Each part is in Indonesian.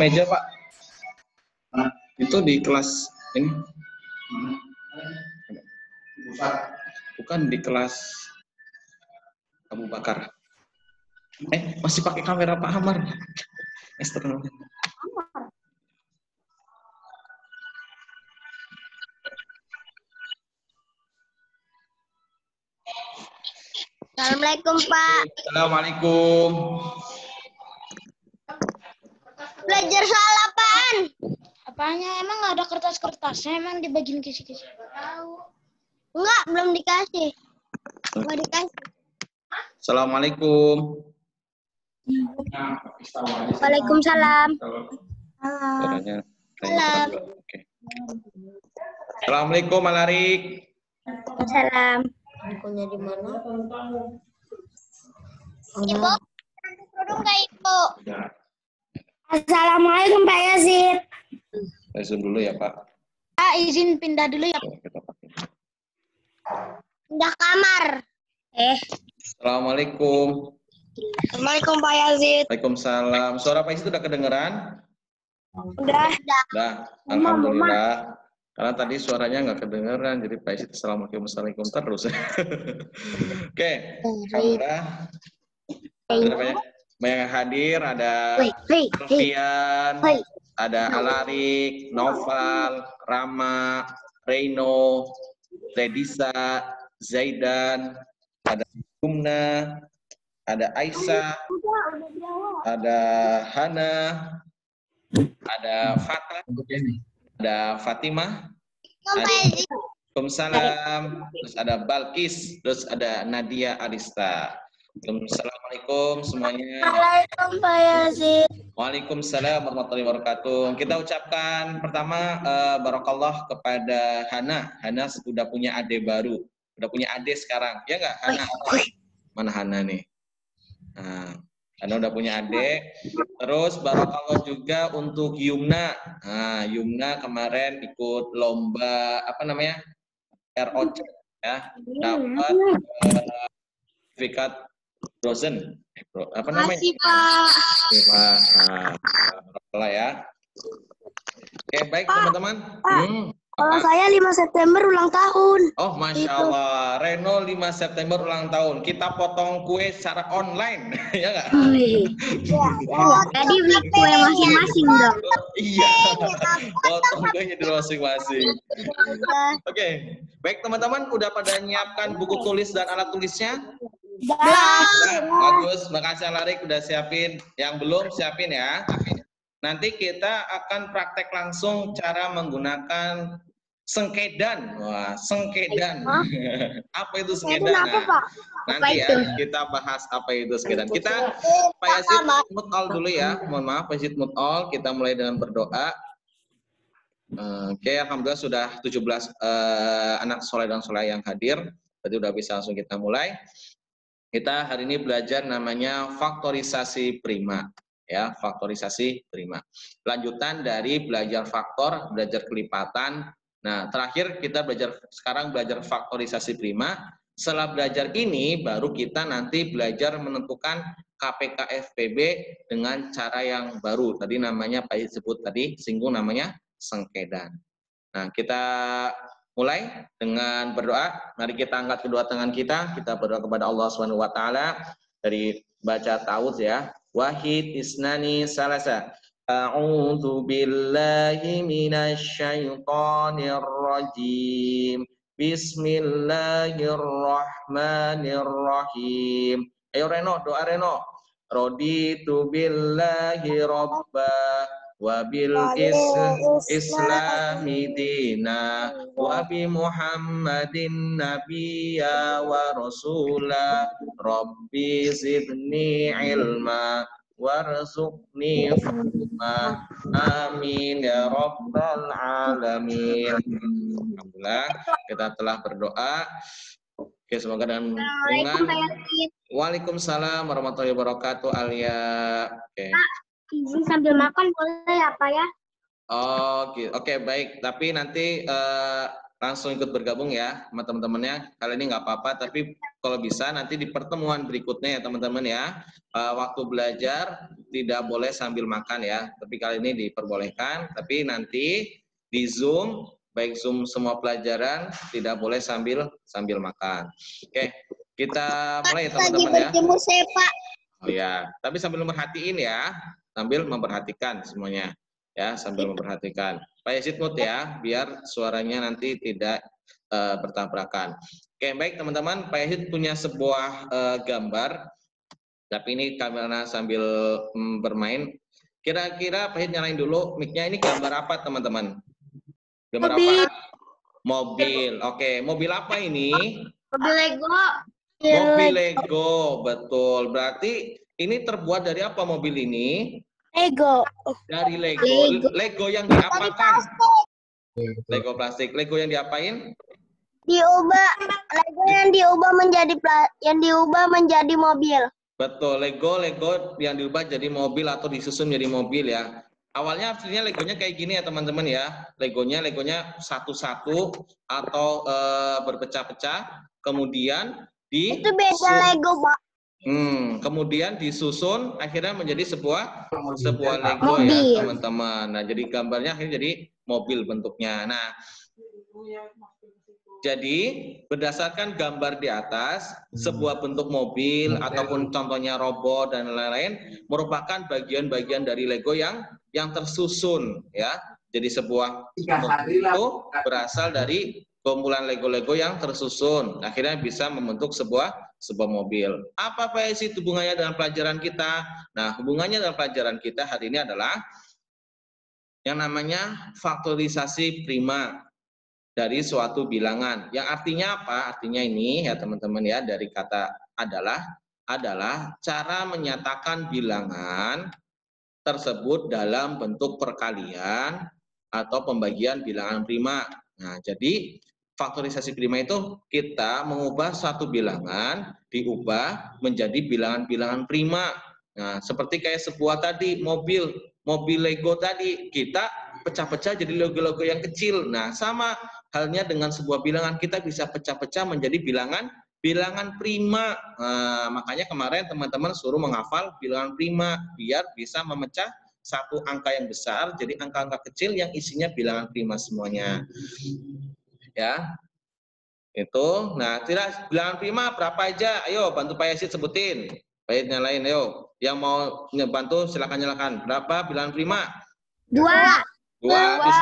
meja, Pak. Itu di kelas ini. Bukan di kelas Abu Bakar. Masih pakai kamera Pak Amar. Eksternal. Assalamualaikum Pak. Assalamualaikum. Belajar soal apaan? Apanya? Emang nggak ada kertas-kertasnya? Emang dibagiin kisi-kisi? Tahu. Enggak, belum dikasih. Enggak dikasih. Assalamualaikum. Waalaikumsalam. Suaranya Salam. Oke. Assalamualaikum Malarik. Salam. Bukunya di mana? Ibu, kerudung nggak Ibu? Assalamualaikum Pak Yazid. Zoom dulu ya Pak. Pak izin pindah dulu ya. Kita pakai. Pindah kamar. Assalamualaikum. Assalamualaikum Pak Yazid. Waalaikumsalam. Suara Pak Isi udah kedengeran? Udah. Dah. Alhamdulillah. Karena tadi suaranya nggak kedengeran, jadi Pak Isi assalamualaikum terus. Oke. Alhamdulillah. Ada banyak yang hadir. Ada Sofian, ada Alarik, Noval, Rama, Reino, Ledisa, Zaidan, ada Gumna, ada Aisyah, ada Hana, ada Fatah, ada Fatimah, ada Waalaikumsalam, terus ada Balkis, terus ada Nadia Arista. Assalamualaikum semuanya. Waalaikumsalam Pak Yazid. Waalaikumsalam warahmatullahi wabarakatuh. Kita ucapkan pertama barakallah kepada Hana. Hana sudah punya adik baru, udah punya adik sekarang, ya nggak Hana? Mana Hana nih? Nah, Hana udah punya adik. Terus barakallah juga untuk Yumna. Nah, Yumna kemarin ikut lomba apa namanya? ROC ya, dapat sertifikat dosen. Apa namanya? Makasih Pak. Oke, Pak. Nah, barakallah ya. Oke, baik teman-teman. Kalau saya 5 September ulang tahun. Oh, Masya Allah. Reno 5 September ulang tahun. Kita potong kue secara online. Ya nggak? Jadi beli kue masing-masing dong. Iya. Potong kuenya di masing-masing. Oke. Baik teman-teman. Udah pada nyiapkan buku tulis dan alat tulisnya? Bagus. Makasih Alarik udah siapin. Yang belum siapin ya. Nanti kita akan praktek langsung cara menggunakan sengkedan. Wah, sengkedan. Apa itu sengkedan? Nah, nanti ya kita bahas apa itu sengkedan. Kita Pak Yazid mut'ol dulu ya. Mohon maaf Pak Yazid mut'ol. Kita mulai dengan berdoa. Oke, alhamdulillah sudah 17 anak soleh dan soleh yang hadir. Berarti udah bisa langsung kita mulai. Kita hari ini belajar namanya faktorisasi prima. Ya, faktorisasi prima. Lanjutan dari belajar faktor, belajar kelipatan. Nah, terakhir kita sekarang belajar faktorisasi prima. Setelah belajar ini, baru kita nanti belajar menentukan KPK-FPB dengan cara yang baru. Tadi namanya Pak sebut tadi, singgung namanya sengkedan. Nah, kita mulai dengan berdoa. Mari kita angkat kedua tangan kita berdoa kepada Allah Subhanahu wa taala dari baca ta'awudz ya. Wahid isnani salasa. A'udzu billahi minasy syaithanir rajim. Bismillahirrahmanirrahim. Ayo Reno, doa Reno. Raditu billahi robba wa bil islami dina wa bi Muhammadin nabiyya wa rasula rabbi zidni ilma warzuqni fahma amin ya rabbal alamin. Alhamdulillah kita telah berdoa. Oke, semoga dengan Waalaikumsalam warahmatullahi wabarakatuh Alia. Oke. Izin sambil makan boleh ya Pak ya? Oke, baik. Tapi nanti langsung ikut bergabung ya sama teman-temannya. Kali ini nggak apa-apa, tapi kalau bisa nanti di pertemuan berikutnya ya teman-teman ya, waktu belajar tidak boleh sambil makan ya. Tapi kali ini diperbolehkan, tapi nanti di Zoom, baik Zoom semua pelajaran tidak boleh sambil makan. Oke, kita mulai ya teman-teman ya. Berjemur saya, Pak. Oh ya, tapi sambil memperhatiin ya, sambil memperhatikan semuanya ya, sambil memperhatikan. Pak Yazid mute ya, biar suaranya nanti tidak bertabrakan. Oke, baik teman-teman, Pak Yazid punya sebuah gambar, tapi ini karena sambil bermain. Kira-kira Pak Yazid nyalain dulu mic-nya, ini gambar apa teman-teman? Gambar apa? Mobil. Oke, mobil apa ini? Mobil Lego. Mobil Lego, betul. Berarti ini terbuat dari apa mobil ini? Lego. Dari Lego. Lego yang diapakan? Lego plastik. Lego yang diapain? Diubah. Lego yang diubah menjadi mobil. Betul, Lego yang diubah jadi mobil atau disusun jadi mobil ya. Awalnya aslinya Legonya kayak gini ya teman-teman ya. Legonya satu-satu atau berpecah-pecah. Kemudian Itu beda Lego, Pak. Kemudian disusun akhirnya menjadi sebuah Lego ya teman-teman. Nah, jadi gambarnya akhirnya jadi mobil bentuknya. Nah, jadi berdasarkan gambar di atas, sebuah bentuk mobil ataupun contohnya robot dan lain-lain morupakan bagian-bagian dari Lego yang tersusun ya. Jadi sebuah mobil itu berasal dari kumpulan Lego-Lego yang tersusun. Akhirnya bisa membentuk sebuah mobil. Apa sih hubungannya dengan pelajaran kita? Nah, hubungannya dengan pelajaran kita hari ini adalah yang namanya faktorisasi prima dari suatu bilangan. Yang artinya apa? Artinya ini ya teman-teman ya, dari kata adalah cara menyatakan bilangan tersebut dalam bentuk perkalian atau pembagian bilangan prima. Nah, jadi faktorisasi prima itu kita mengubah suatu bilangan diubah menjadi bilangan-bilangan prima. Nah, seperti kayak sebuah tadi mobil Lego tadi kita pecah-pecah jadi logo-logo yang kecil. Nah, sama halnya dengan sebuah bilangan kita bisa pecah-pecah menjadi bilangan prima. Nah, makanya kemarin teman-teman suruh menghafal bilangan prima biar bisa memecah satu angka yang besar jadi angka-angka kecil yang isinya bilangan prima semuanya. Ya. Itu. Nah, kira bilangan prima berapa aja? Ayo bantu Pak Yazid sebutin. Pak Yazid nyalain ayo. Yang mau bantu silakan. Berapa bilangan prima? 2. Habis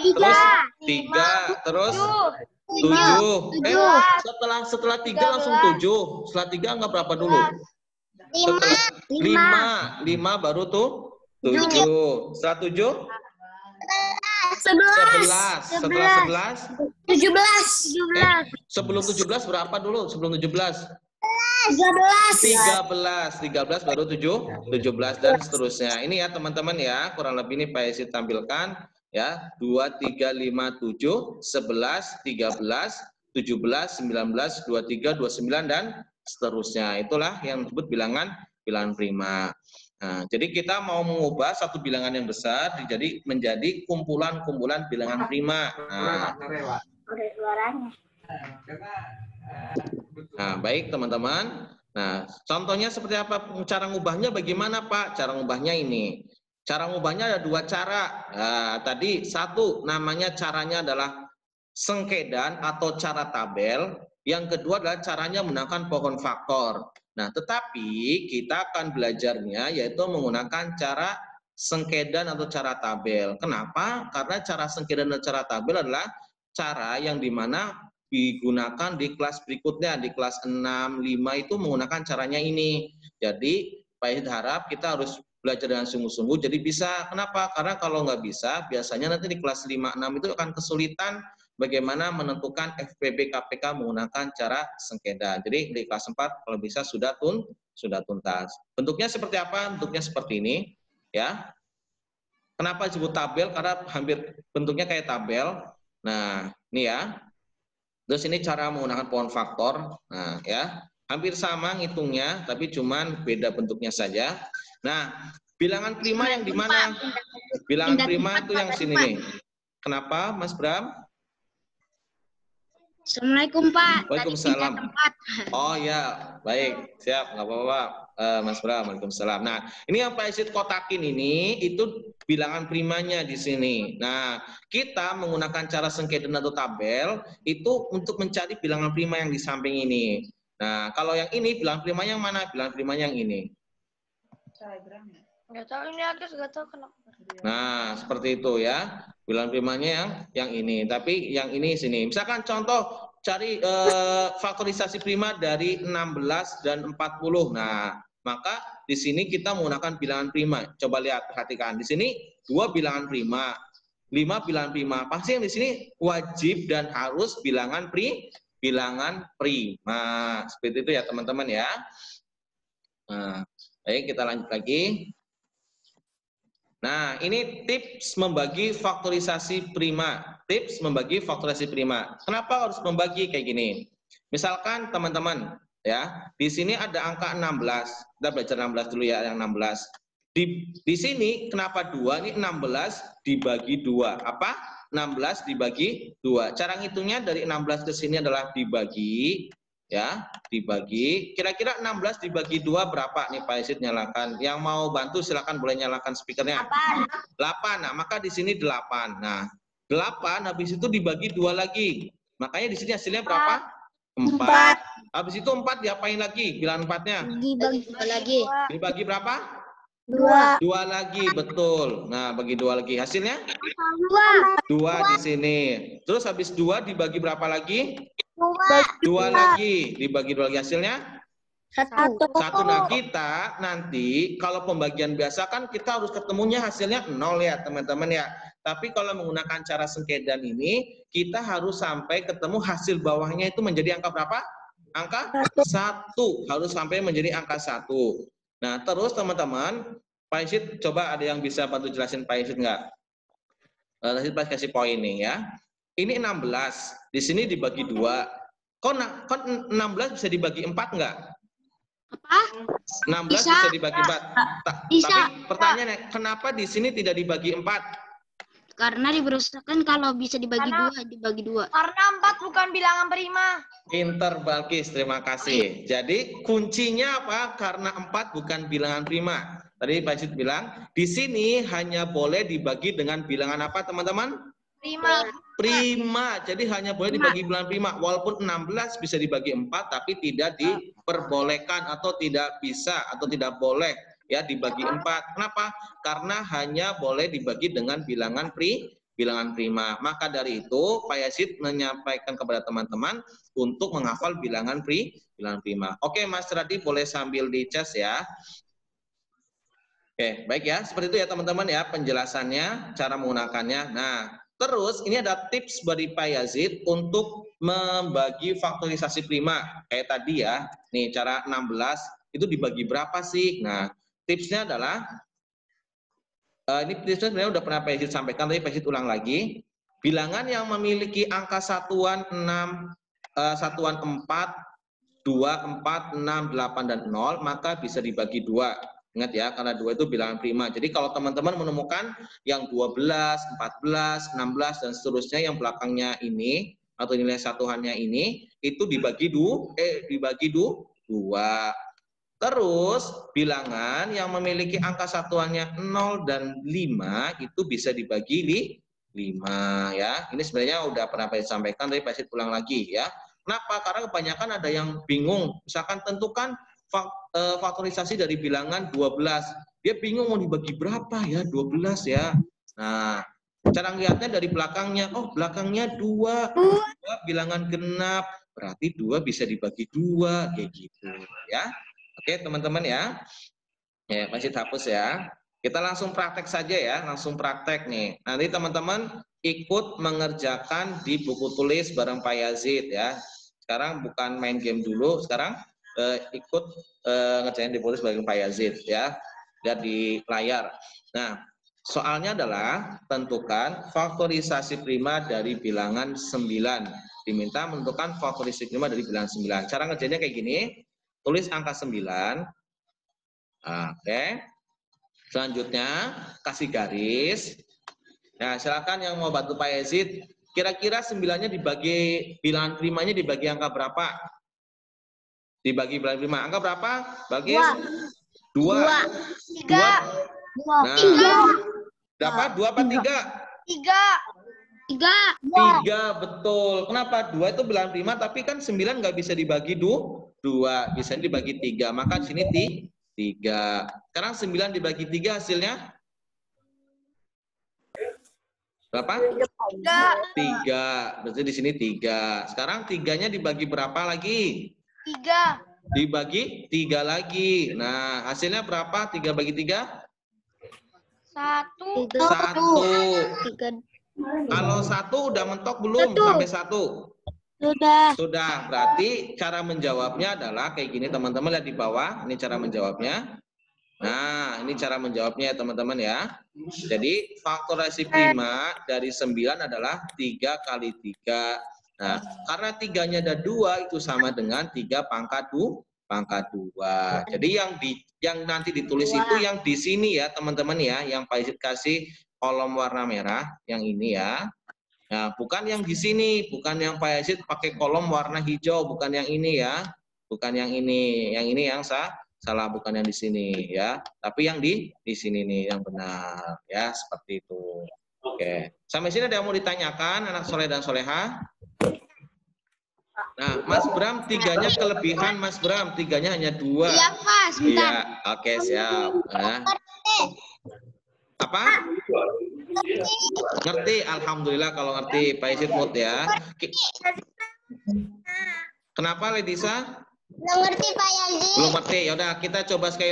2, terus 3, terus 7. Setelah 3 langsung 7. Setelah 3 enggak berapa dulu? 5 baru tuh 7. Setelah 7? 11. Setelah 11? 17. Sebelum 17 berapa dulu? Sebelum 17? 13 baru 17 dan seterusnya. Ini ya teman-teman ya, kurang lebih ini Pak Yazid tampilkan ya. 2, 3, 5, 7, 11, 13, 17, 19, 23, 29 dan seterusnya. Itulah yang disebut bilangan prima. Nah, jadi kita mau mengubah satu bilangan yang besar menjadi kumpulan-kumpulan bilangan prima. Nah, baik teman-teman. Nah, contohnya seperti apa? Cara ngubahnya bagaimana Pak? Cara ngubahnya ini. Cara ngubahnya ada 2 cara. Nah, tadi satu namanya caranya adalah sengkedan atau cara tabel. Yang kedua adalah caranya menggunakan pohon faktor. Nah, tetapi kita akan belajarnya yaitu menggunakan cara sengkedan atau cara tabel. Kenapa? Karena cara sengkedan dan cara tabel adalah cara yang dimana digunakan di kelas berikutnya, di kelas 6, 5 itu menggunakan caranya ini. Jadi, Pak Yazid harap kita harus belajar dengan sungguh-sungguh, jadi bisa. Kenapa? Karena kalau nggak bisa, biasanya nanti di kelas 5, 6 itu akan kesulitan bagaimana menentukan FPB KPK menggunakan cara sengketa. Jadi di kelas 4 kalau bisa sudah tuntas. Bentuknya seperti apa? Bentuknya seperti ini, ya. Kenapa disebut tabel? Karena hampir bentuknya kayak tabel. Nah, ini ya. Terus ini cara menggunakan pohon faktor. Nah, ya. Hampir sama ngitungnya, tapi cuman beda bentuknya saja. Nah, bilangan prima yang di mana? Bilangan prima itu yang sini nih. Kenapa, Mas Bram? Assalamualaikum Pak. Waalaikumsalam. Tadi tempat. Oh ya, baik, siap, nggak apa-apa, Mas Bram. Waalaikumsalam. Nah, ini yang Pak Isid kotakin ini itu bilangan primanya di sini. Nah, kita menggunakan cara sengkedan atau tabel itu untuk mencari bilangan prima yang di samping ini. Nah, kalau yang ini bilangan primanya yang mana? Bilangan primanya yang ini. Nggak tahu ini aku nggak tahu kenapa. Nah, seperti itu ya. Bilangan primanya yang ini. Tapi yang ini sini. Misalkan contoh cari faktorisasi prima dari 16 dan 40. Nah, maka di sini kita menggunakan bilangan prima. Coba lihat, perhatikan. Di sini 2 bilangan prima, 5 bilangan prima. Pasti yang di sini wajib dan harus bilangan prima. Seperti itu ya, teman-teman ya. Nah, baik, kita lanjut lagi. Nah, ini tips membagi faktorisasi prima. Tips membagi faktorisasi prima. Kenapa harus membagi kayak gini? Misalkan teman-teman, ya, di sini ada angka 16. Kita belajar 16 dulu ya, yang 16. Di sini kenapa 2? Ini 16 dibagi 2. Apa? 16 dibagi 2. Cara ngitungnya dari 16 ke sini adalah dibagi, ya, dibagi. Kira-kira 16 dibagi 2 berapa nih Pak Isid? Nyalakan. Yang mau bantu silakan boleh nyalakan speakernya. 8. Nah, maka di sini 8. Nah, 8 habis itu dibagi 2 lagi. Makanya di sini hasilnya berapa? 4. Habis itu 4 diapain lagi? Bilangan 4-nya. Dibagi 2 lagi. Dibagi berapa? 2. 2 lagi, betul. Nah, bagi 2 lagi. Hasilnya? 2 di sini. Terus habis 2 dibagi berapa lagi? 2 lagi. Dibagi 2 lagi. Hasilnya? 1. 1. Nah, kita nanti kalau pembagian biasa kan kita harus ketemunya hasilnya 0 ya, teman-teman ya. Tapi kalau menggunakan cara sengkedan ini, kita harus sampai ketemu hasil bawahnya itu menjadi angka berapa? Angka 1. Harus sampai menjadi angka 1. Nah, terus teman-teman, Pak Isid coba ada yang bisa bantu jelasin Pak Isid nggak? Nanti Pak kasih poin nih ya. Ini 16, di sini dibagi 2. Kok 16 bisa dibagi 4 nggak? Apa? 16 bisa dibagi 4. Bisa. Tapi pertanyaannya, kenapa di sini tidak dibagi 4? Karena diberusakan kalau bisa dibagi 2, dibagi 2. Karena 4 bukan bilangan prima. Pinter Balkis, terima kasih. Jadi kuncinya apa? Karena 4 bukan bilangan prima. Tadi Pak Isid bilang, di sini hanya boleh dibagi dengan bilangan apa teman-teman? Prima. Prima. Jadi hanya boleh dibagi bilangan prima. Walaupun 16 bisa dibagi 4, tapi tidak diperbolehkan atau tidak bisa atau tidak boleh ya dibagi 4. Kenapa? Karena hanya boleh dibagi dengan bilangan prima. Maka dari itu Pak Yazid menyampaikan kepada teman-teman untuk menghafal bilangan prima. Oke, Mas Radi boleh sambil dicas ya. Oke, baik ya. Seperti itu ya teman-teman ya penjelasannya, cara menggunakannya. Nah, terus ini ada tips dari Pak Yazid untuk membagi faktorisasi prima. Kayak tadi ya. Nih, cara 16 itu dibagi berapa sih? Nah, tipsnya adalah ini tipsnya sebenarnya udah pernah Pak Yazid sampaikan, tapi Pak Yazid ulang lagi. Bilangan yang memiliki angka satuan 6, satuan 4, 2, 4, 6, 8, dan 0, maka bisa dibagi 2. Ingat ya, karena 2 itu bilangan prima. Jadi kalau teman-teman menemukan yang 12, 14, 16, dan seterusnya yang belakangnya ini, atau nilai satuannya ini, itu dibagi 2. Terus bilangan yang memiliki angka satuannya 0 dan 5 itu bisa dibagi 5 ya. Ini sebenarnya udah pernah saya sampaikan, tapi Pak Sid ulang lagi ya. Kenapa? Karena kebanyakan ada yang bingung. Misalkan tentukan faktorisasi dari bilangan 12. Dia bingung mau dibagi berapa ya, 12 ya. Nah, cara ngeliatnya dari belakangnya, oh belakangnya 2 bilangan genap, berarti 2 bisa dibagi 2 kayak gitu ya. Oke teman-teman ya. Ya, masih hapus ya. Kita langsung praktek saja ya, langsung praktek nih. Nanti teman-teman ikut mengerjakan di buku tulis bareng Pak Yazid ya. Sekarang bukan main game dulu, sekarang ikut ngerjain di buku tulis bareng Pak Yazid ya. Lihat di layar. Nah, soalnya adalah tentukan faktorisasi prima dari bilangan 9. Diminta menentukan faktorisasi prima dari bilangan 9. Cara ngerjainnya kayak gini. Tulis angka 9. Oke. Selanjutnya kasih garis. Nah, silakan yang mau bantu Pak Yazid Kira-kira 9-nya dibagi, bilangan primanya dibagi angka berapa? Dibagi bilangan prima. Angka berapa? Bagi 2. 3. Nah, berapa? 2 apa 3? 3. 3, betul. Kenapa? 2 itu bilangan prima, tapi kan 9 nggak bisa dibagi 2, bisa dibagi 3. Maka di sini 3. Sekarang 9 dibagi 3 hasilnya berapa? 3. Berarti di sini 3. Sekarang 3-nya dibagi berapa lagi? 3. Dibagi 3 lagi. Nah, hasilnya berapa? 3 bagi 3? 1. 1. Kalau 1 udah mentok belum? Sampai 1? Sudah. Berarti cara menjawabnya adalah kayak gini teman-teman, lihat di bawah. Ini cara menjawabnya. Nah, ini cara menjawabnya ya teman-teman ya. Jadi faktorasi prima dari 9 adalah 3 kali 3. Nah, karena 3-nya ada 2 itu sama dengan 3 pangkat 2. Jadi yang nanti ditulis itu yang di sini ya teman-teman ya, yang Pak kasih kolom warna merah yang ini ya. Nah, bukan yang di sini, bukan yang Pak Yazid pakai kolom warna hijau, bukan yang ini ya. Bukan yang ini. Yang ini yang salah, bukan yang di sini ya. Tapi yang di sini nih yang benar ya, seperti itu. Oke. Sampai sini ada yang mau ditanyakan anak soleh dan soleha? Nah, Mas Bram 3-nya kelebihan, Mas Bram 3-nya hanya 2. Iya, Pak. Sebentar. Iya, oke siap. Ya. Apa? Ngerti, alhamdulillah kalau ngerti, Pak Isid Mut ya. Kenapa Ledisa? Belum ngerti, Pak Yazid. Belum ngerti. Ya udah, kita coba sekali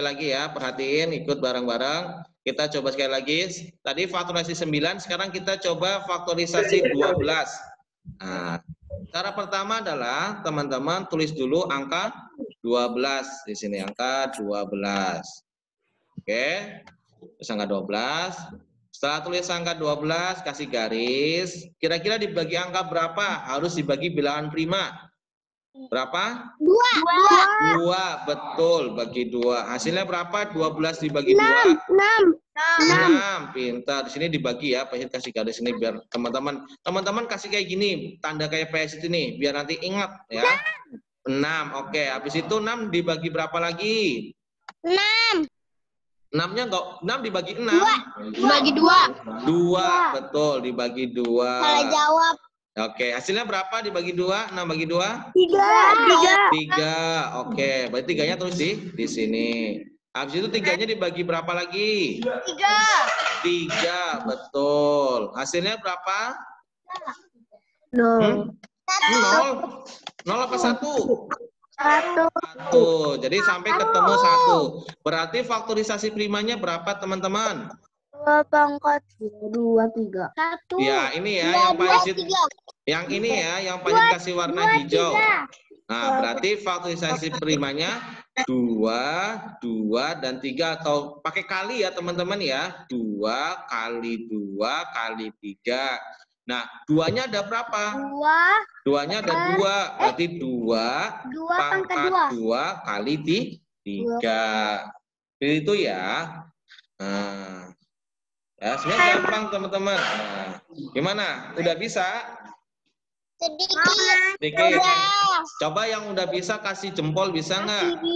lagi. Ya, perhatiin, ikut bareng-bareng. Kita coba sekali lagi. Tadi faktorisasi 9, sekarang kita coba faktorisasi 12. Nah, cara pertama adalah teman-teman tulis dulu angka 12 di sini, angka 12. Oke. Terus angka 12. Setelah tulis angka 12, kasih garis. Kira-kira dibagi angka berapa? Harus dibagi bilangan prima. Berapa? 2, betul, bagi 2. Hasilnya berapa? 12 dibagi 2? 6. Pintar. Di sini dibagi ya, Pak Yazid kasih garis ini biar teman-teman kasih kayak gini, tanda kayak Pak Yazid ini biar nanti ingat ya. 6. Oke, habis itu 6 dibagi berapa lagi? 6. 6-nya enggak, 6 dibagi 6. Dibagi 2. 2, betul, dibagi 2. Salah jawab. Oke, hasilnya berapa dibagi 2? 6 bagi 2? 3. Oke, berarti 3-nya tulis di sini. Habis itu 3-nya dibagi berapa lagi? 3, betul. Hasilnya berapa? 0. 0 apa 1? 1. Jadi sampai ketemu 1. Berarti faktorisasi primanya berapa teman-teman? 2 pangkat 2, 3. 1. Ya, ini ya yang Pak Yazid. Yang ini ya, yang Pak Yazid kasih warna hijau. Nah, berarti faktorisasi primanya 2, 2, dan 3. Atau pakai kali ya teman-teman ya. 2 kali 2 kali 3. Nah, 2-nya ada berapa? 2-nya ada 2. Berarti 2 pangkat 2 kali 3. Itu ya. Nah, ya sebenarnya gampang teman-teman. Nah, gimana? Udah bisa? Sedikit. Coba yang udah bisa kasih jempol, bisa nggak?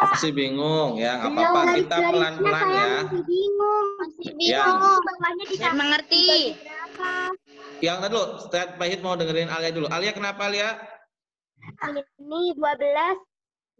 Masih bingung ya, nggak apa-apa, kita pelan-pelan ya. Saya mengerti. Yang tadi dulu, Ustaz Pahit mau dengerin Alia dulu. Alia kenapa Alia? Ini 12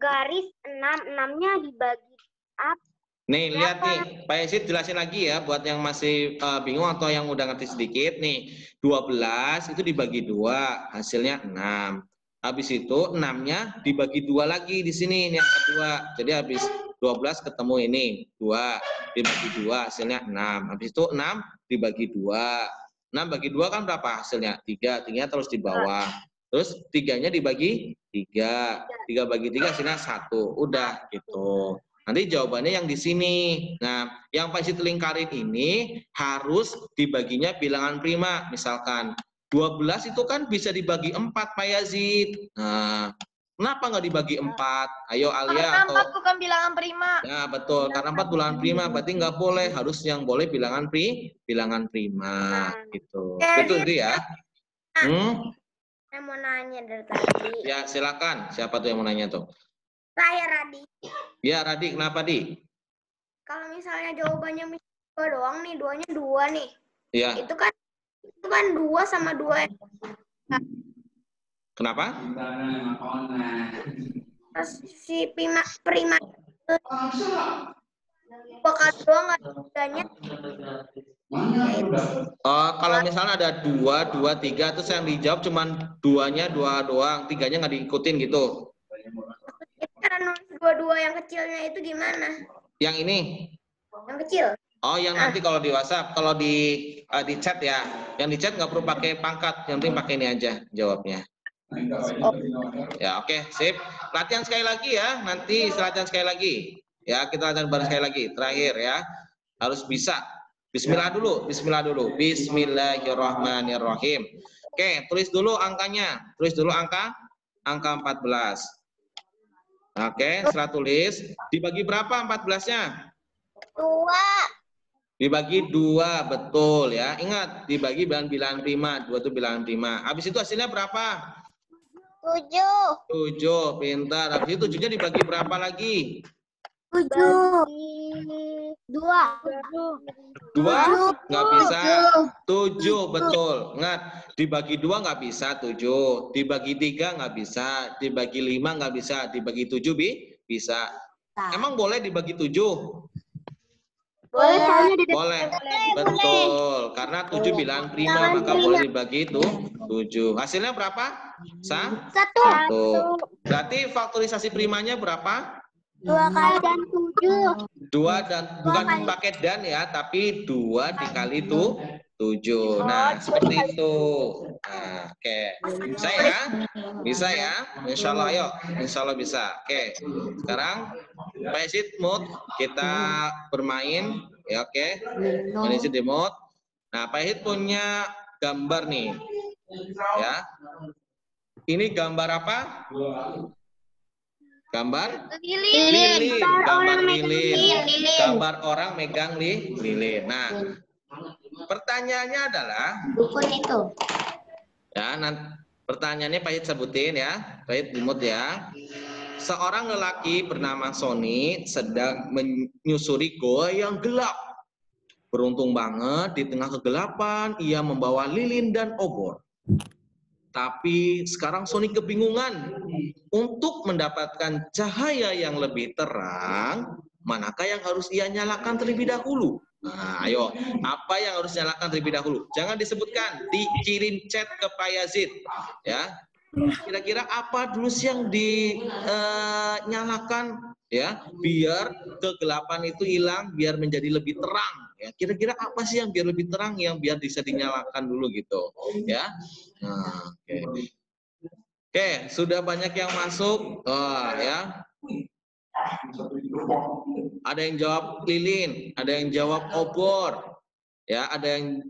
garis 6, 6-nya dibagi up. Nih, lihat nih, Pak Yazid jelasin lagi ya buat yang masih bingung atau yang udah ngerti sedikit nih. 12 itu dibagi 2, hasilnya 6. Habis itu 6-nya dibagi 2 lagi di sini, ini yang kedua. Jadi habis 12 ketemu ini, 2 dibagi 2 hasilnya 6. Habis itu 6 dibagi 2. 6 bagi 2 kan berapa hasilnya? 3. 3-nya terus di bawah. Terus 3-nya dibagi 3. 3 bagi 3 hasilnya 1. Udah gitu. Nanti jawabannya yang di sini. Nah, yang pasti lingkarin ini harus dibaginya bilangan prima. Misalkan 12 itu kan bisa dibagi 4 Pak Yazid. Nah, Kenapa nggak dibagi 4? Ayo Alia Karena atau 4 bukan bilangan prima. ya betul, karena 4 bilangan prima, berarti nggak boleh, harus yang boleh bilangan prima gitu. Betul itu ya? Saya mau nanya dari tadi. Ya silakan. Siapa tuh yang mau nanya tuh? Saya Radi. Ya Radi, kenapa Di? Kalau misalnya jawabannya dua doang nih, duanya 2 nih. Ya. Itu kan 2 sama 2. Kenapa? Terus si prima bakal doang nggak bedanya. Kalau misalnya ada 2, 2, 3, terus yang dijawab cuma 2-nya 2 doang, 3-nya nggak diikutin gitu. Cara nulis 2 yang kecilnya itu gimana? Yang ini? Yang kecil. Oh, yang nanti kalau di WhatsApp, kalau di chat ya. Yang di chat nggak perlu pakai pangkat, yang penting pakai ini aja jawabnya. Ya, oke, sip. Latihan sekali lagi ya. Nanti latihan sekali lagi. Ya, kita latihan bareng sekali lagi. Terakhir ya. Harus bisa. Bismillah dulu. Bismillah dulu. Bismillahirrahmanirrahim. Oke, tulis dulu angkanya. Tulis dulu angka 14. Oke, setelah tulis. Dibagi berapa 14-nya? 2. Dibagi 2, betul ya. Ingat, dibagi bilangan prima. 2 itu bilangan prima. Habis itu hasilnya berapa? 7, pintar. Habis itu 7-nya dibagi berapa lagi? 7. 2. 2? Nggak bisa. 7, betul. Ingat, dibagi 2 nggak bisa 7. Dibagi 3 nggak bisa. Dibagi 5 nggak bisa. Dibagi 7 bisa. Emang boleh dibagi 7? Boleh soalnya di Boleh, betul. Karena 7 bilangan prima, maka boleh dibagi itu 7. Hasilnya berapa? 1. Berarti faktorisasi primanya berapa? 2 kali dan 7. 2 dan bukan pakai dan ya, tapi 2 dikali itu 7. Nah, seperti itu. Nah, oke. Bisa ya? Bisa ya? Insya Allah, ayo. Insya Allah bisa. Oke. Sekarang Pak Isid mood, kita bermain. Ya, oke. Pak Isid di mood. Nah, Pak Isid punya gambar nih. Ya. Ini gambar apa? Gambar lilin, gambar lilin, gambar orang megang lilin. Nah, pertanyaannya adalah, ya, nanti pertanyaannya Pak Yid sebutin ya, Pak Yid dimut ya. Seorang lelaki bernama Sony sedang menyusuri goa yang gelap. Beruntung banget di tengah kegelapan ia membawa lilin dan obor. Tapi sekarang Sony kebingungan untuk mendapatkan cahaya yang lebih terang, manakah yang harus ia nyalakan terlebih dahulu? Nah, ayo, apa yang harus nyalakan terlebih dahulu? Jangan disebutkan, dikirim chat ke Pak Yazid, ya. Kira-kira apa dulu sih yang dinyalakan, ya, biar kegelapan itu hilang, biar menjadi lebih terang. Ya, kira-kira apa sih yang biar lebih terang, yang biar bisa dinyalakan dulu gitu, ya. Nah, oke, sudah banyak yang masuk, ya. Ada yang jawab lilin, ada yang jawab obor, ya, ada yang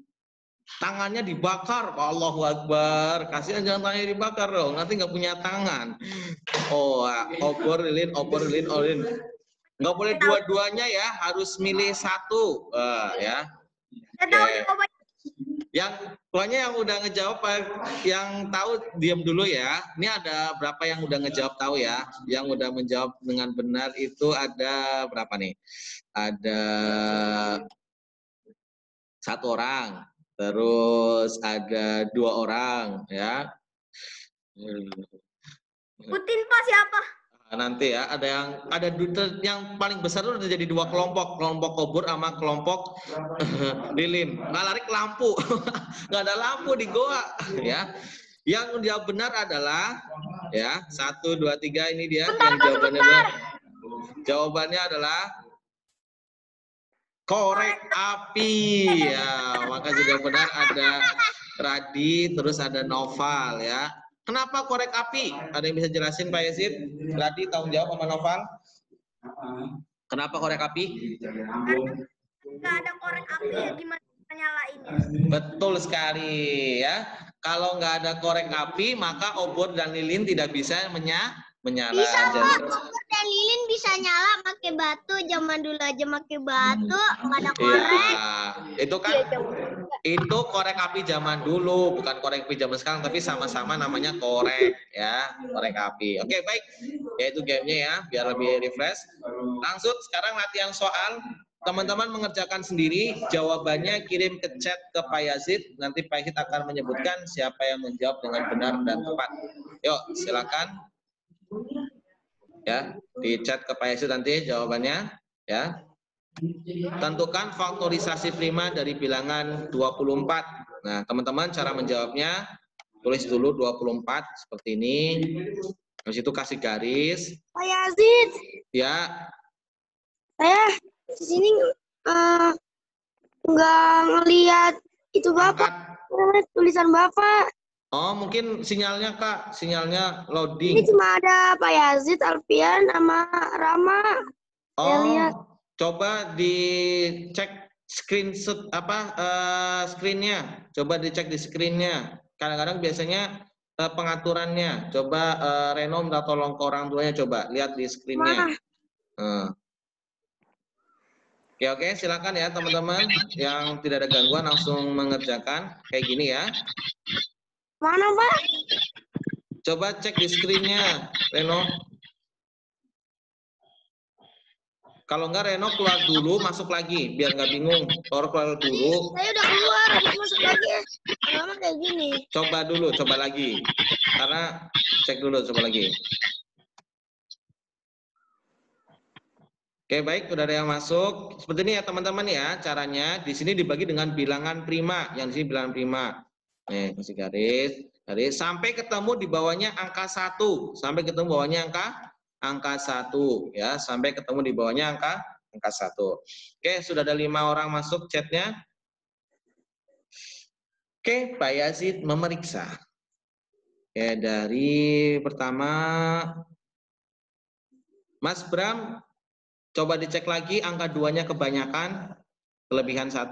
tangannya dibakar. Allahu Akbar, kasihan jangan tangannya dibakar dong, nanti nggak punya tangan. Oh, obor lilin, lilin. Nggak boleh dua-duanya ya, harus milih satu, ya. Oke. Yang pokoknya yang udah ngejawab, yang tahu diam dulu ya. Ini ada berapa yang udah ngejawab tahu ya? Yang udah menjawab dengan benar itu ada berapa nih? Ada 1 orang, terus ada 2 orang ya. Putin Pak siapa? Nanti ya, ada yang paling besar itu udah jadi 2 kelompok obor sama kelompok lilin. Nggak lari ke lampu, nggak ada lampu di goa, ya. Yang jawab benar adalah, ya, 1, 2, 3 ini dia yang jawabannya benar. Jawabannya adalah korek api, ya. Maka juga benar ada Radi, terus ada Noval, ya. Kenapa korek api? Ada yang bisa jelasin Pak Yazid? Radi tanggung jawab sama Noval. Kenapa korek api? Nggak ada korek api ya, gimana nyalainnya? Betul sekali ya. Kalau nggak ada korek api, maka obor dan lilin tidak bisa Menyala Bisa, aja. Pak. Kompor dan lilin bisa nyala pakai batu. Zaman dulu aja pakai batu, nggak ada korek. Iya, itu kan itu korek api zaman dulu, bukan korek api zaman sekarang, tapi sama-sama namanya korek ya, korek api. Oke, baik. Ya itu gamenya ya, biar lebih refresh. Langsung sekarang latihan soal. Teman-teman mengerjakan sendiri, jawabannya kirim ke chat ke Pak Yazid. Nanti Pak Yazid akan menyebutkan siapa yang menjawab dengan benar dan tepat. Yuk, silakan. Ya, di chat ke Pak Yazid nanti jawabannya. Ya. Tentukan faktorisasi prima dari bilangan 24. Nah, teman-teman cara menjawabnya, tulis dulu 24 seperti ini. Habis itu kasih garis. Pak Yazid, Ya, saya di sini nggak ngelihat itu angkat. tulisan Bapak. Oh, mungkin sinyalnya, Kak. Sinyalnya Ini loading. cuma ada Pak Yazid, Alfian, sama Rama. Saya lihat. Oh, coba dicek screenshot screennya. Coba dicek di screennya. Kadang-kadang biasanya pengaturannya. Coba Reno minta tolong ke orang tuanya, coba lihat di screennya. Oke, silakan ya teman-teman yang tidak ada gangguan langsung mengerjakan kayak gini ya. Mana, Pak? Coba cek di screennya, Reno. Kalau enggak Reno keluar dulu, masuk lagi, biar nggak bingung. Keluar dulu. Saya udah keluar, masuk lagi. Lama kayak gini. Coba dulu, coba lagi. Karena cek dulu, coba lagi. Oke, baik, udah ada yang masuk. Seperti ini ya teman-teman ya, caranya di sini dibagi dengan bilangan prima. Yang di sini bilangan prima. Nih, kasih garis, sampai ketemu di bawahnya angka 1. Sampai ketemu bawahnya angka 1 ya, sampai ketemu di bawahnya angka 1. Oke, sudah ada 5 orang masuk chatnya. Oke, Pak Yazid memeriksa. Oke, dari pertama Mas Bram, coba dicek lagi angka 2-nya kebanyakan, kelebihan 1.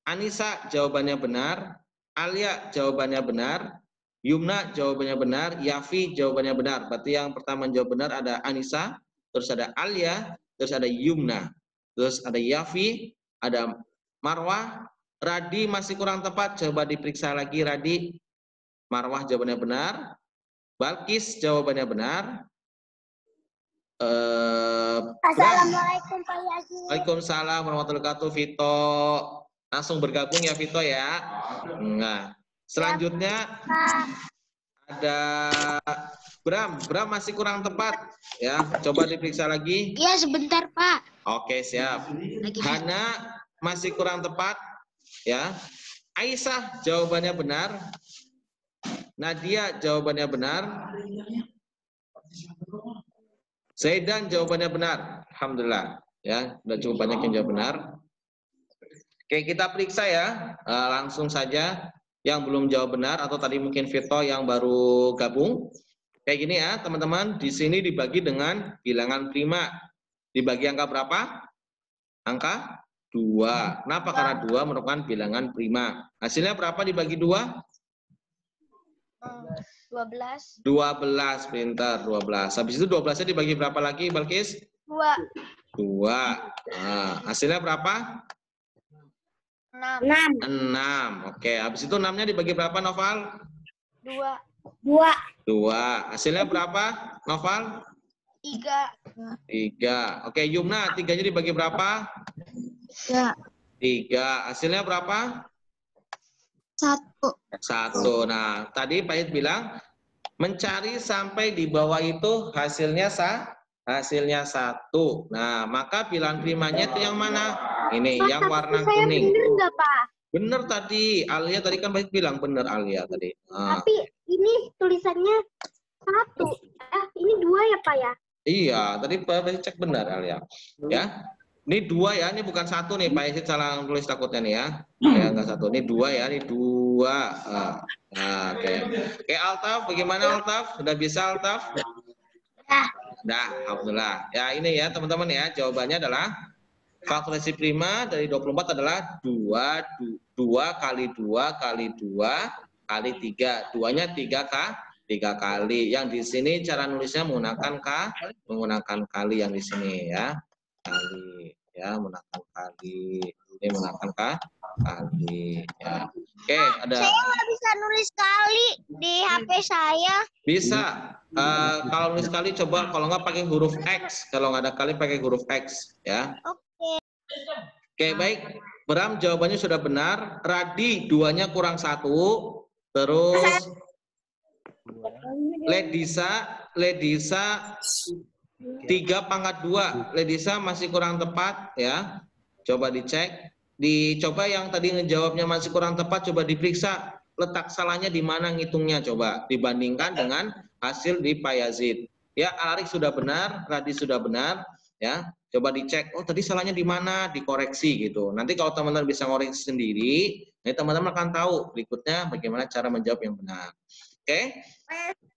Anissa jawabannya benar, Alia jawabannya benar, Yumna jawabannya benar, Yafi jawabannya benar. Berarti yang pertama jawab benar ada Anissa, terus ada Alia, terus ada Yumna, terus ada Yafi, ada Marwah. Radi masih kurang tepat, coba diperiksa lagi Radi. Marwah jawabannya benar, Balkis jawabannya benar. Assalamualaikum Pak Yazid. Waalaikumsalam warahmatullahi wabarakatuh. Vito langsung bergabung ya Vito ya. Nah, selanjutnya ada Bram masih kurang tepat ya. Coba diperiksa lagi. Iya, sebentar, Pak. Oke, siap. Hana masih kurang tepat ya. Aisyah jawabannya benar. Nadia jawabannya benar. Zaidan jawabannya benar. Alhamdulillah ya, sudah cukup banyak yang jawab benar. Oke, kita periksa ya. Langsung saja yang belum jawab benar atau tadi mungkin Vito yang baru gabung. Kayak gini ya, teman-teman. Di sini dibagi dengan bilangan prima. Dibagi angka berapa? Angka 2. Kenapa? Karena 2 merupakan bilangan prima. Hasilnya berapa dibagi 2? 12. 12, pintar, 12. Habis itu 12-nya dibagi berapa lagi, Balkis? 2. 2. Nah, hasilnya berapa? 6. 6. Oke, habis itu 6-nya dibagi berapa, Noval? 2. 2. Hasilnya berapa, Noval? 3. 3. Oke, Yumna, 3-nya dibagi berapa? 3. Hasilnya berapa? 1. Nah, tadi Pak Yud bilang mencari sampai di bawah itu hasilnya 1. Nah, maka bilangan primanya itu yang mana? Ini yang warna kuning. Bener nggak, Pak? Bener tadi. Alia tadi kan Pak Yud bilang bener Alia tadi. Nah. Tapi ini tulisannya 1. Ini 2 ya, Pak ya? Iya, tadi Pak Yud cek benar Alia. Ya. Ini 2 ya, ini bukan 1 nih, Pak Yazid salah tulis takutnya nih ya. Ya enggak 1, ini 2 ya, ini 2. Nah, oke. Oke, Altaf, bagaimana Altaf? Sudah bisa Altaf? Nah, alhamdulillah. Ya, ini ya teman-teman ya, jawabannya adalah faktorisasi prima dari 24 adalah 2 kali 2 kali 2 kali 3. 2-nya 3 3 kali. Yang di sini cara nulisnya menggunakan kali yang di sini ya. Kali ya, menggunakan kali. Ini menggunakan kali ya. Oke, ada. Saya nggak bisa nulis kali di HP saya. Bisa. Kalau nulis kali coba, kalau nggak pakai huruf X. Kalau nggak ada kali pakai huruf X ya. Oke. Oke, baik. Bram jawabannya sudah benar. Radi 2-nya kurang 1. Terus Ledisa 3/2. Ledisa masih kurang tepat ya. Coba dicek. Dicoba yang tadi ngejawabnya masih kurang tepat, coba diperiksa letak salahnya di mana ngitungnya, coba dibandingkan dengan hasil di Pak Yazid. Ya, Alarik sudah benar, Radi sudah benar ya. Coba dicek, oh tadi salahnya di mana, dikoreksi gitu. Nanti kalau teman-teman bisa ngoreksi sendiri, nanti teman-teman akan tahu berikutnya bagaimana cara menjawab yang benar. Oke?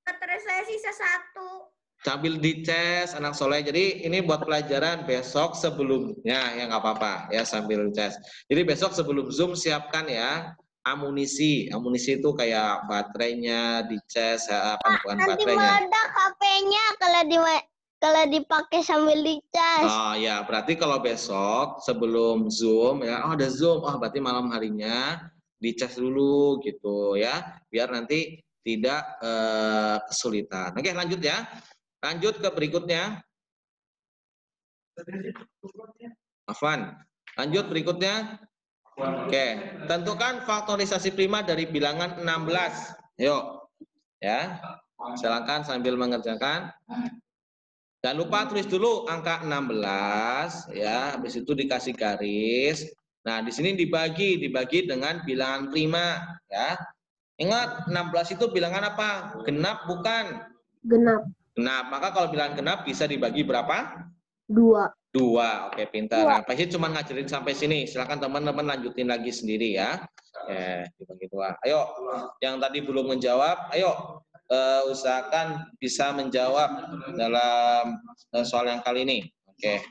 Terus saya sisa 1. Sambil dices anak soleh. Jadi ini buat pelajaran besok sebelumnya ya, nggak apa-apa ya, sambil ces. Jadi besok sebelum Zoom siapkan ya amunisi. Amunisi itu kayak baterainya dices, bukan Nanti baterainya. meledak HP-nya kalau dipakai sambil dicas. Oh ya, berarti kalau besok sebelum Zoom ya, oh ada Zoom, oh berarti malam harinya dicas dulu gitu ya, biar nanti tidak kesulitan. Oke, lanjut ya. Lanjut ke berikutnya. Afwan. Lanjut berikutnya. Oke, tentukan faktorisasi prima dari bilangan 16. Yuk. Ya. Silakan sambil mengerjakan. Jangan lupa tulis dulu angka 16 ya, habis itu dikasih garis. Nah, di sini dibagi dengan bilangan prima ya. Ingat, 16 itu bilangan apa? Genap bukan? Genap. Genap. Maka kalau bilangan genap bisa dibagi berapa? 2. 2. Oke, pintar. Nah, pasti cuma ngajarin sampai sini. Silakan teman-teman lanjutin lagi sendiri ya. Oke, dibagi 2. Ayo, yang tadi belum menjawab, ayo usahakan bisa menjawab dalam soal yang kali ini. Oke.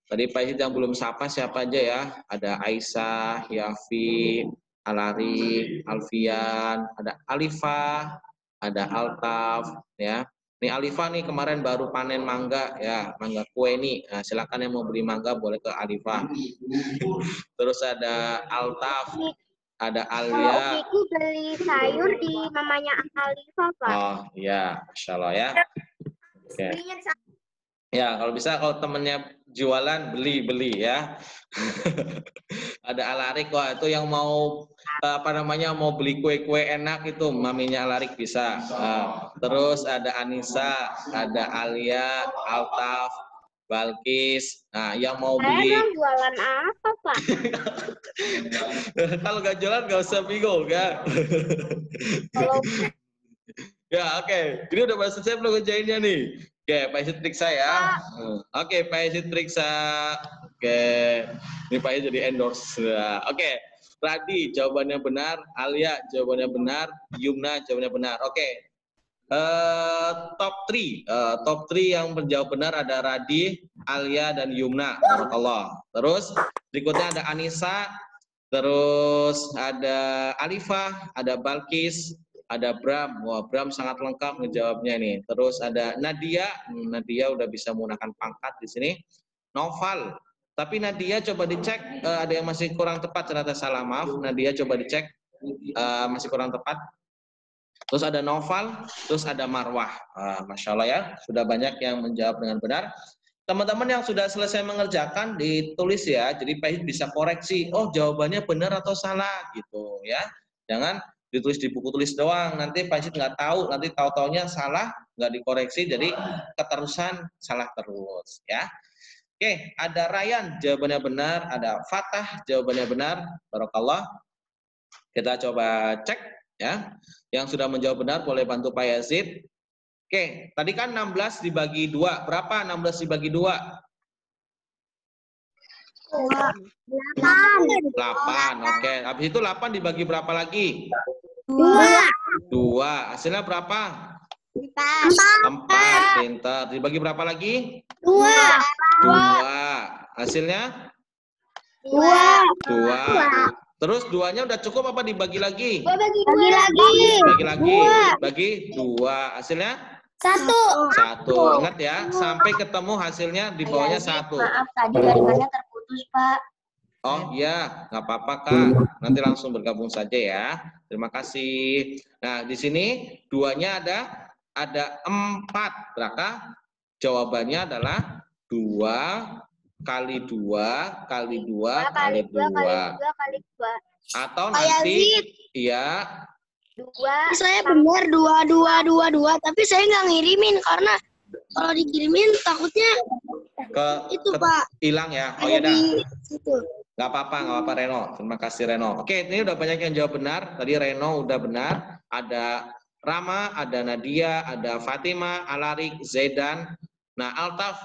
Tadi Pak Izid yang belum sapa siapa aja ya? Ada Aisyah, Yafi, Alari, Alfian, ada Alifah, ada Altaf, ya. Nih Alifah nih kemarin baru panen mangga ya, mangga kue nih. Nah, silakan yang mau beli mangga boleh ke Alifah. Terus ada Altaf, ada Alia. Aku beli sayur di mamanya Alifah, Pak. Oh iya, Masya Allah ya. Oke. Ya, kalau bisa kalau temennya jualan beli ya. Ada Alarik, wah itu yang mau mau beli kue-kue enak itu maminya Alarik bisa. Terus ada Anissa, ada Alia, Altaf, Balkis. Nah, yang mau beli. Jualan apa, Pak? Kalau nggak jualan nggak usah bingung ya. Ya, oke. Ini udah bahasa saya belum ngerjainnya nih. Oke, Pak Izid periksa ya. Oke, Pak Izid periksa. Oke, ini Pak Izid jadi endorse. Oke, Radi jawabannya benar, Alia jawabannya benar, Yumna jawabannya benar. Oke, top 3 yang menjawab benar ada Radi, Alia, dan Yumna. Barakallah. Terus berikutnya ada Anissa, terus ada Alifah, ada Balkis, ada Bram. Wah, Bram sangat lengkap ngejawabnya nih. Terus ada Nadia. Nadia udah bisa menggunakan pangkat di sini. Noval. Tapi Nadia coba dicek ada yang masih kurang tepat, ternyata salah, maaf. Nadia coba dicek masih kurang tepat. Terus ada Noval, terus ada Marwah. Masya Allah ya, sudah banyak yang menjawab dengan benar. Teman-teman yang sudah selesai mengerjakan ditulis ya, jadi Pak Izid bisa koreksi. Oh, jawabannya benar atau salah gitu ya. Jangan ditulis di buku tulis doang, nanti Pak Izid nggak tahu, nanti tahu-taunya salah, nggak dikoreksi, jadi keterusan salah terus ya. Oke, ada Ryan jawabannya benar, ada Fatah jawabannya benar, barakallah. Kita coba cek ya. Yang sudah menjawab benar boleh bantu Pak Yazid. Oke, tadi kan 16 dibagi 2. Berapa 16 dibagi 2? 8. Oke, habis itu 8 dibagi berapa lagi? 2. Hasilnya berapa? 4. Pintar. Dibagi berapa lagi? 2. Hasilnya? 2. Terus 2-nya udah cukup apa dibagi lagi? Bagi Bagi lagi. Bagi 2. Hasilnya? 1. Ingat ya, sampai ketemu hasilnya di bawahnya 1. Maaf, tadi jaringannya terputus, Pak. Oh iya, nggak apa-apa Kak. Nanti langsung bergabung saja ya. Terima kasih. Nah, di sini 2-nya ada 4. Berapa? Jawabannya adalah 2 kali 2 kali 2 kali 2. kali 2. Atau nanti ya 2. Saya benar 2, tapi saya nggak ngirimin karena kalau dikirimin takutnya itu Pak. hilang ya. Oh ya dah. Nggak apa-apa Reno. Terima kasih Reno. Oke, ini udah banyak yang jawab benar. Tadi Reno udah benar. Ada Rama, ada Nadia, ada Fatima, Alarik, Zaidan. Nah, Altaf,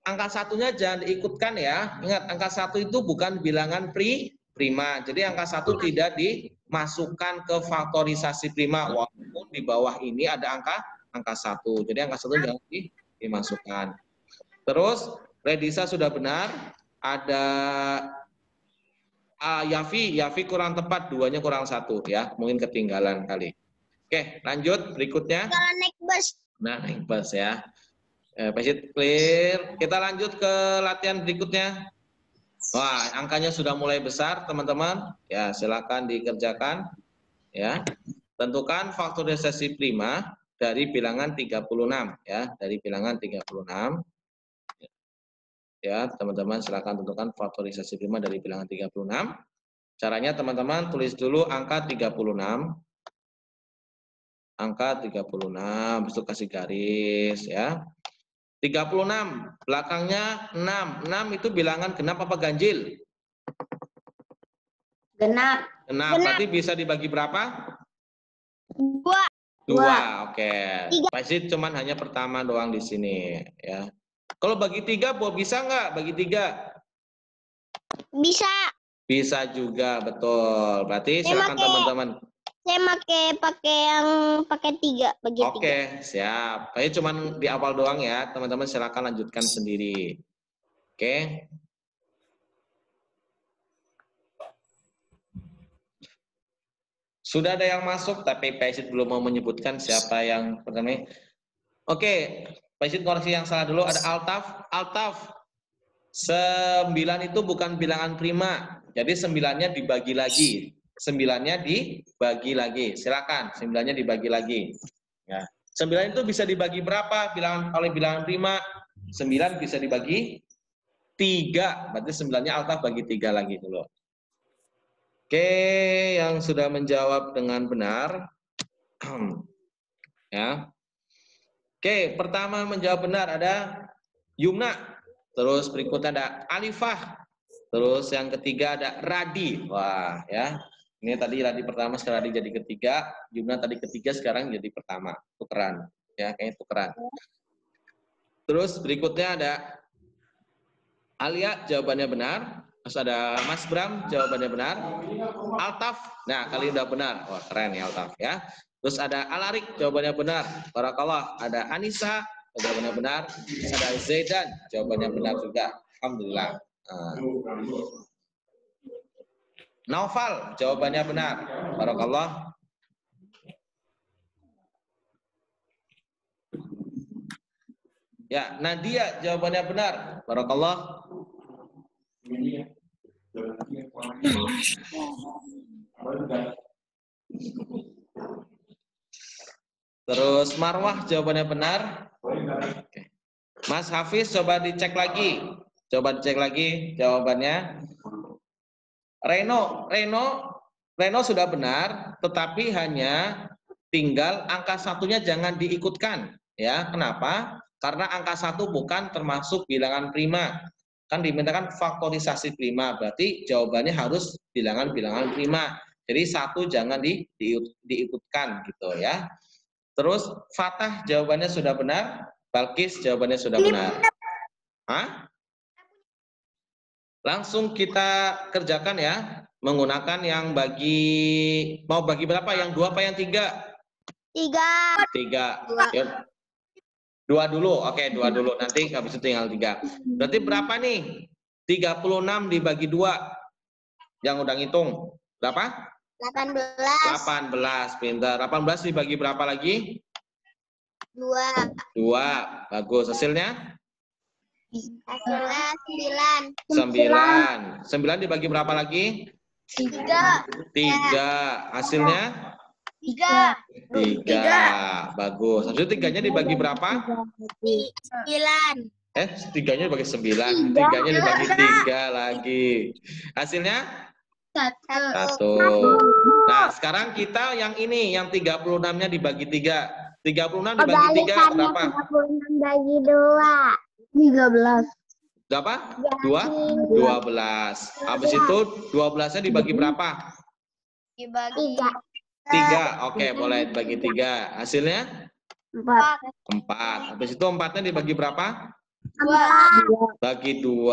angka 1-nya jangan diikutkan ya. Ingat, angka 1 itu bukan bilangan prima. Jadi angka 1 tidak dimasukkan ke faktorisasi prima. Walaupun di bawah ini ada angka 1. Jadi angka 1 jangan dimasukkan. Terus, Redisa sudah benar. Ada Yafi kurang tepat, 2-nya kurang 1 ya. Mungkin ketinggalan kali. Oke, lanjut berikutnya. Kalau naik bus. Nah, naik bus ya. Pesit clear. Kita lanjut ke latihan berikutnya. Wah, angkanya sudah mulai besar, teman-teman. Ya, silakan dikerjakan. Ya, tentukan faktorisasi prima dari bilangan 36 ya, dari bilangan 36. Ya, teman-teman silakan tentukan faktorisasi prima dari bilangan 36. Caranya teman-teman tulis dulu angka 36. Angka 36, habis itu kasih garis ya. 36, belakangnya 6. 6 itu bilangan genap apa ganjil? Genap. Genap, berarti bisa dibagi berapa? 2. 2, oke. Pasti cuman hanya pertama doang di sini ya. Kalau bagi 3, bisa nggak bagi 3? Bisa. Bisa juga, betul. Berarti silakan teman-teman. Saya pakai 3 bagi 3. Oke, siap. Ini cuman di awal doang ya, teman-teman silakan lanjutkan sendiri. Oke. Sudah ada yang masuk, tapi Pak Isid belum mau menyebutkan siapa yang pertama. Oke, Pak Isid koreksi yang salah dulu. Ada Altaf. 9 itu bukan bilangan prima. Jadi 9-nya dibagi lagi. 9-nya dibagi lagi. Silakan, 9-nya dibagi lagi. Ya. 9 itu bisa dibagi berapa? Oleh bilangan prima. 9 bisa dibagi 3. Berarti 9-nya Altaf bagi 3 lagi dulu. Oke, yang sudah menjawab dengan benar. Ya. Oke, pertama menjawab benar ada Yumna. Terus berikutnya ada Alifah. Terus yang ketiga ada Radi. Wah, ya. Ini tadi Radi pertama, sekarang Radi jadi ketiga. Yumna tadi ketiga, sekarang jadi pertama. Tukeran. Ya, kayaknya tukeran. Terus berikutnya ada Alia, jawabannya benar. Terus ada Mas Bram, jawabannya benar. Altaf, nah kali ini udah benar. Wah, keren ya Altaf ya. Terus ada Alarik, jawabannya benar. Barakallah. Ada Anissa, jawabannya benar. Terus ada Zaidan, jawabannya benar juga. Alhamdulillah. Naufal, jawabannya benar. Barakallah. Ya, Nadia, jawabannya benar. Barakallah. Terus Marwah, jawabannya benar. Oke. Mas Hafiz, coba dicek lagi. Coba dicek lagi jawabannya. Reno sudah benar, tetapi hanya tinggal angka 1-nya jangan diikutkan. Ya, kenapa? Karena angka 1 bukan termasuk bilangan prima. Kan dimintakan faktorisasi prima, berarti jawabannya harus bilangan-bilangan prima. Jadi 1 jangan diikutkan gitu ya. Terus Fatah jawabannya sudah benar, Balkis jawabannya sudah benar. Hah? Langsung kita kerjakan ya, menggunakan yang mau bagi berapa? Yang 2 apa yang 3? 3. Yuk. 2 dulu, oke 2 dulu. Nanti habis itu tinggal 3. Berarti berapa nih? 36 dibagi 2. Yang udah ngitung. Berapa? 18. 18, pintar. 18 dibagi berapa lagi? 2. 2. Bagus. Hasilnya? Hasilnya 9. 9 dibagi berapa lagi? 3. 3. Hasilnya? 3. 3. Bagus. Hasil 3-nya dibagi berapa? 9. 3-nya dibagi 9. 3-nya dibagi 3 lagi. Hasilnya? 1. Nah, sekarang kita yang ini, yang 36-nya dibagi 3. 36 dibagi 3 berapa? 36 bagi 2. 13. Berapa? 2? 12. Habis itu 12-nya dibagi berapa? Dibagi 3. Oke, boleh dibagi 3. Hasilnya? 4. 4. Habis itu 4-nya dibagi berapa? 4. Bagi 2.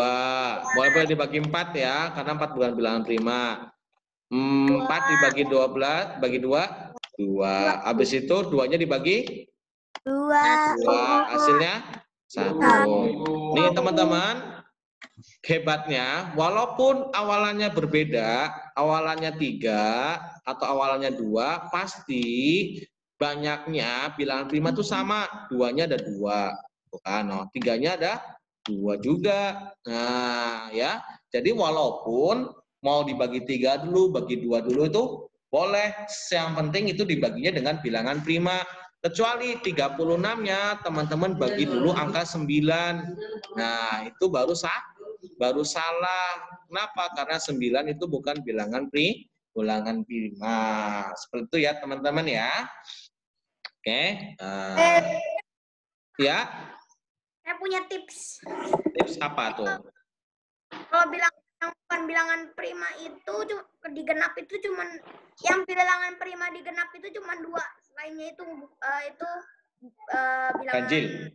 Boleh dibagi 4 ya, karena 4 bukan bilangan prima. 4 dibagi 12, bagi 2, 2. Habis itu 2-nya dibagi 2. 2. Hasilnya 1. Nih teman-teman, hebatnya walaupun awalannya berbeda, awalannya 3 atau awalannya 2, pasti banyaknya bilangan prima itu sama. 2-nya ada 2. Bukan, 3-nya ada 2 juga. Nah, ya. Jadi walaupun mau dibagi 3 dulu, bagi 2 dulu itu boleh. Yang penting itu dibaginya dengan bilangan prima. Kecuali 36-nya teman-teman bagi dulu angka 9. Nah, itu baru salah. Kenapa? Karena 9 itu bukan bilangan prima. Seperti itu ya, teman-teman ya. Oke. Ya. Saya punya tips. Tips apa tuh? Kalau bukan bilangan prima itu digenap itu cuman yang bilangan prima digenap itu cuma 2. Lainnya itu bilangan Ganjil.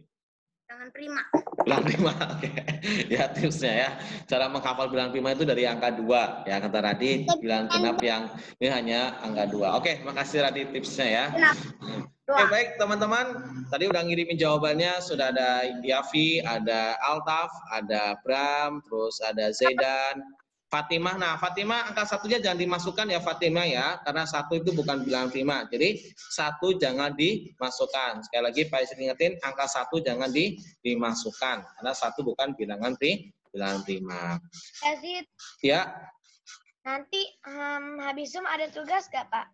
Bilangan prima. Bilangan prima. Oke. Ya tipsnya ya. Cara menghafal bilangan prima itu dari angka 2. Ya kata Radit, bilangan genap yang ini hanya angka 2. Oke, makasih Radit tipsnya ya. Oke, baik teman-teman. Tadi udah ngirimin jawabannya, sudah ada Yafi, ada Altaf, ada Bram, terus ada Zaidan, Fatimah. Nah, Fatimah angka 1-nya jangan dimasukkan ya Fatimah ya, karena 1 itu bukan bilangan prima. Jadi 1 jangan dimasukkan. Sekali lagi Pak Isin ingetin, angka 1 jangan dimasukkan, karena 1 bukan bilangan prima. Yazid, Ya. nanti habis Zoom ada tugas gak Pak?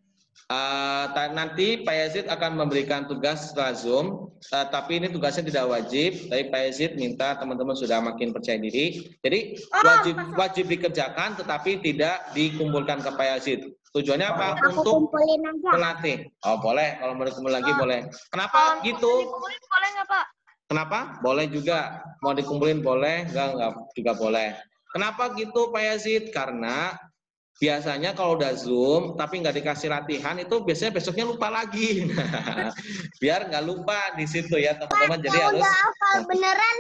Nanti Pak Yazid akan memberikan tugas setelah Zoom, tapi ini tugasnya tidak wajib. Tapi Pak Yazid minta teman-teman sudah makin percaya diri. Jadi wajib dikerjakan, tetapi tidak dikumpulkan ke Pak Yazid. Tujuannya apa? Untuk melatih. Oh boleh, kalau mau dikumpul lagi boleh. Kenapa gitu? Dikumpulin boleh nggak Pak? Kenapa? Boleh juga. Mau dikumpulin boleh, enggak juga boleh. Kenapa gitu Pak Yazid? Karena biasanya kalau udah Zoom tapi nggak dikasih latihan itu biasanya besoknya lupa lagi. Biar nggak lupa di situ ya teman-teman. Jadi harus udah hafal beneran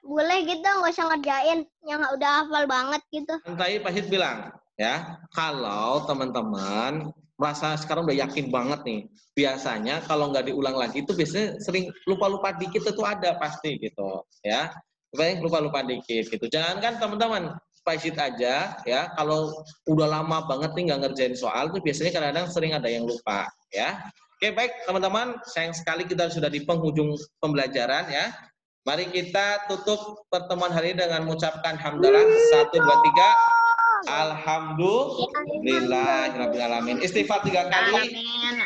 boleh gitu, nggak usah ngerjain yang udah hafal banget gitu. Tadi Pak Hid bilang ya, kalau teman-teman merasa sekarang udah yakin banget nih, biasanya kalau nggak diulang lagi itu biasanya sering lupa-lupa dikit itu ada pasti gitu ya. Baik, lupa-lupa dikit gitu. Jangan kan teman-teman Pak aja ya, kalau udah lama banget nih nggak ngerjain soal tuh biasanya kadang-kadang sering ada yang lupa ya. Oke baik teman-teman, sayang sekali kita sudah di penghujung pembelajaran ya. Mari kita tutup pertemuan hari ini dengan mengucapkan hamdalah 1, 2, 3. Alhamdulillahirrahmanirrahim. Istighfar 3 kali.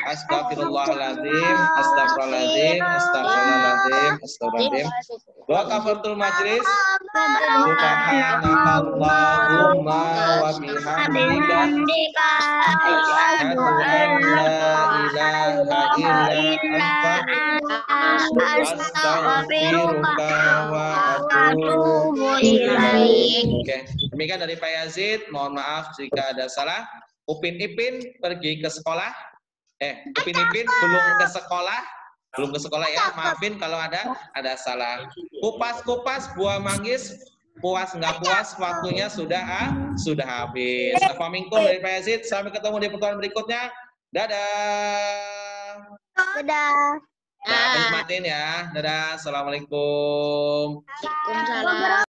Astagfirullahaladzim, astagfirullahaladzim, astagfirullahaladzim, astagfirullahaladzim. Doa kafaratul majlis. Subhanakallahumma wa bihamdika asyhadu an la ilaha illa anta astaghfiruka wa atubu ilaik. Oke, demikian dari Pak Yazid. Mohon maaf jika ada salah. Upin Ipin pergi ke sekolah. Upin Ipin belum ke sekolah ya. Maafin kalau ada salah. Kupas buah manggis. Puas nggak puas, waktunya sudah habis. Assalamualaikum dari Pak Yazid. Sampai ketemu di pertemuan berikutnya. Dadah. Dadah. Nah, nikmatin ya. Dadah. Assalamualaikum. Waalaikumsalam.